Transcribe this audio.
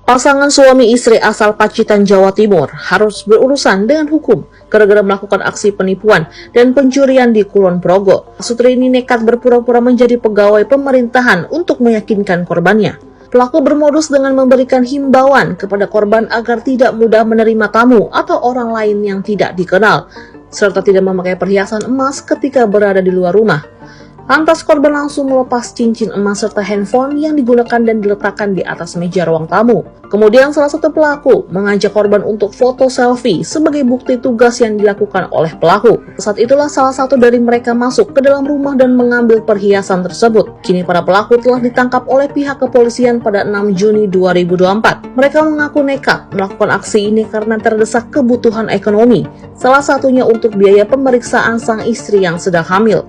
Pasangan suami istri asal Pacitan, Jawa Timur harus berurusan dengan hukum gara-gara melakukan aksi penipuan dan pencurian di Kulon Progo. Sutri ini nekat berpura-pura menjadi pegawai pemerintahan untuk meyakinkan korbannya. Pelaku bermodus dengan memberikan himbauan kepada korban agar tidak mudah menerima tamu atau orang lain yang tidak dikenal, serta tidak memakai perhiasan emas ketika berada di luar rumah. Lantas korban langsung melepas cincin emas serta handphone yang digunakan dan diletakkan di atas meja ruang tamu. Kemudian salah satu pelaku mengajak korban untuk foto selfie sebagai bukti tugas yang dilakukan oleh pelaku. Saat itulah salah satu dari mereka masuk ke dalam rumah dan mengambil perhiasan tersebut. Kini para pelaku telah ditangkap oleh pihak kepolisian pada 6 Juni 2024. Mereka mengaku nekat melakukan aksi ini karena terdesak kebutuhan ekonomi, salah satunya untuk biaya pemeriksaan sang istri yang sedang hamil.